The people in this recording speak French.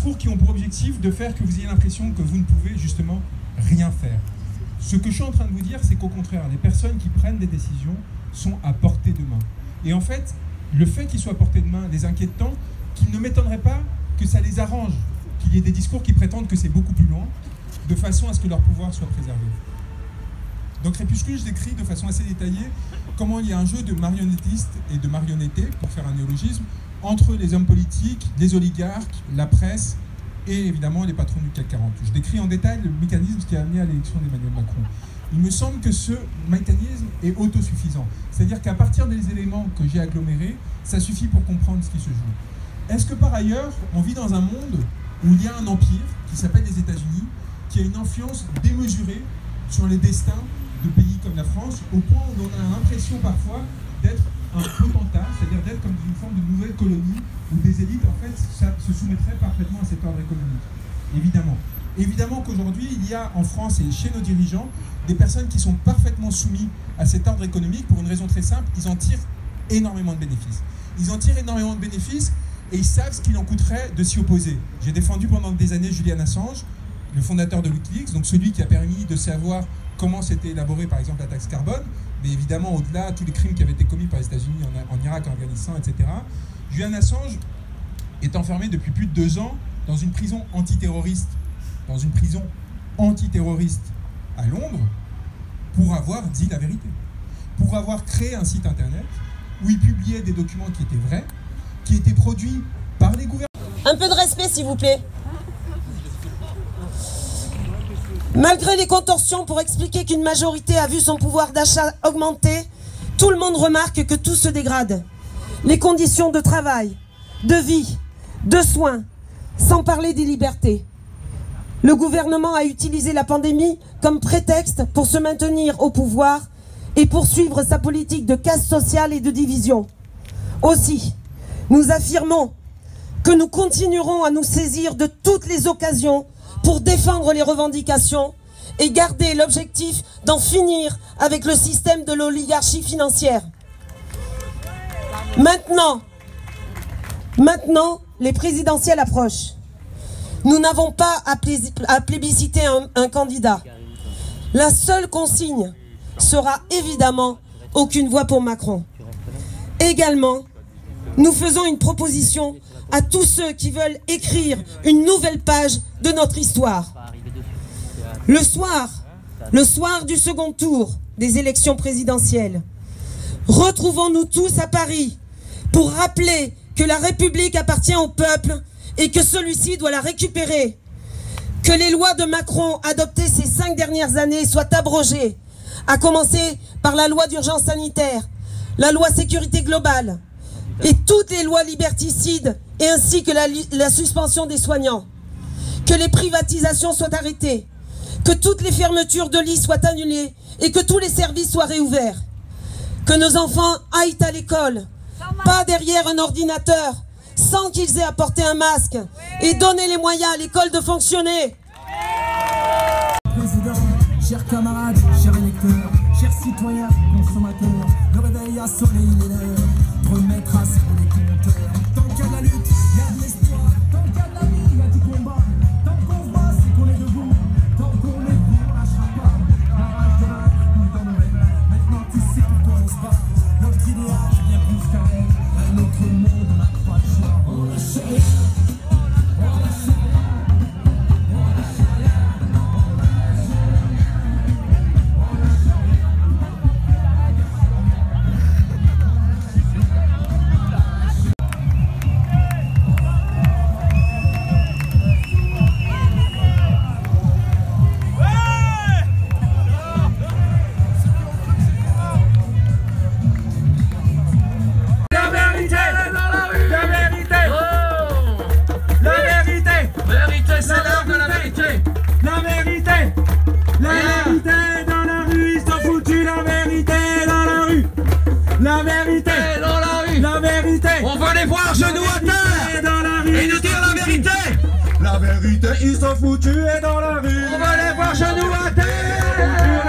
discours qui ont pour objectif de faire que vous ayez l'impression que vous ne pouvez justement rien faire. Ce que je suis en train de vous dire, c'est qu'au contraire, les personnes qui prennent des décisions sont à portée de main. Et en fait, le fait qu'ils soient à portée de main les inquiète tant qu'il ne m'étonnerait pas que ça les arrange, qu'il y ait des discours qui prétendent que c'est beaucoup plus loin, de façon à ce que leur pouvoir soit préservé. Dans Crépuscule, je décris de façon assez détaillée comment il y a un jeu de marionnettistes et de marionnettés, pour faire un néologisme, entre les hommes politiques, les oligarques, la presse et évidemment les patrons du CAC 40. Je décris en détail le mécanisme qui a amené à l'élection d'Emmanuel Macron. Il me semble que ce mécanisme est autosuffisant. C'est-à-dire qu'à partir des éléments que j'ai agglomérés, ça suffit pour comprendre ce qui se joue. Est-ce que par ailleurs, on vit dans un monde où il y a un empire qui s'appelle les États-Unis, qui a une influence démesurée sur les destins de pays comme la France, au point où on a l'impression parfois d'être un potentat, c'est-à-dire d'être comme une forme de nouvelle colonie, où des élites en fait se soumettraient parfaitement à cet ordre économique. Évidemment. Évidemment qu'aujourd'hui, il y a en France et chez nos dirigeants des personnes qui sont parfaitement soumises à cet ordre économique pour une raison très simple, ils en tirent énormément de bénéfices. Ils en tirent énormément de bénéfices et ils savent ce qu'il en coûterait de s'y opposer. J'ai défendu pendant des années Julian Assange, le fondateur de Wikileaks, donc celui qui a permis de savoir comment s'était élaborée par exemple la taxe carbone, mais évidemment au-delà, tous les crimes qui avaient été commis par les États-Unis en Irak, en Afghanistan, etc. Julian Assange est enfermé depuis plus de 2 ans dans une prison antiterroriste, à Londres, pour avoir dit la vérité, pour avoir créé un site internet où il publiait des documents qui étaient vrais, qui étaient produits par les gouvernements. Un peu de respect s'il vous plaît. Malgré les contorsions pour expliquer qu'une majorité a vu son pouvoir d'achat augmenter, tout le monde remarque que tout se dégrade. Les conditions de travail, de vie, de soins, sans parler des libertés. Le gouvernement a utilisé la pandémie comme prétexte pour se maintenir au pouvoir et poursuivre sa politique de casse sociale et de division. Aussi, nous affirmons que nous continuerons à nous saisir de toutes les occasions pour défendre les revendications et garder l'objectif d'en finir avec le système de l'oligarchie financière. Maintenant, les présidentielles approchent. Nous n'avons pas à plébisciter un candidat. La seule consigne sera évidemment aucune voix pour Macron. Également, nous faisons une proposition à tous ceux qui veulent écrire une nouvelle page de notre histoire. Le soir du second tour des élections présidentielles, retrouvons-nous tous à Paris pour rappeler que la République appartient au peuple et que celui-ci doit la récupérer. Que les lois de Macron adoptées ces 5 dernières années soient abrogées, à commencer par la loi d'urgence sanitaire, la loi sécurité globale et toutes les lois liberticides et ainsi que la suspension des soignants. Que les privatisations soient arrêtées, que toutes les fermetures de lits soient annulées et que tous les services soient réouverts. Que nos enfants aillent à l'école, pas derrière un ordinateur, sans qu'ils aient à porter un masque, et donner les moyens à l'école de fonctionner. Président, chers camarades, chers électeurs, chers citoyens, consommateurs, le réveil a sonné, il est l'heure de remettre à zéro les compteurs. Tant qu'il y a de la lutte, il y a de l'espoir. Tant qu'il y a de la vie, il y a du combat. Tant qu'on se bat, c'est qu'on est debout. Tant qu'on est debout, on lâchera pas. Arrête de vaincre, nous dans nos rêves. Maintenant tu sais pourquoi on se bat. Notre idéal, c'est bien plus qu'un rêve. Un autre monde, on n'a pas de choix. On lâche rien. On lâche rien. On lâche rien. La vérité dans la rue. La vérité. On veut les voir genoux à terre dans la rue et nous dire la vérité. La vérité, ils sont foutus et dans la rue. On veut les voir genoux à terre.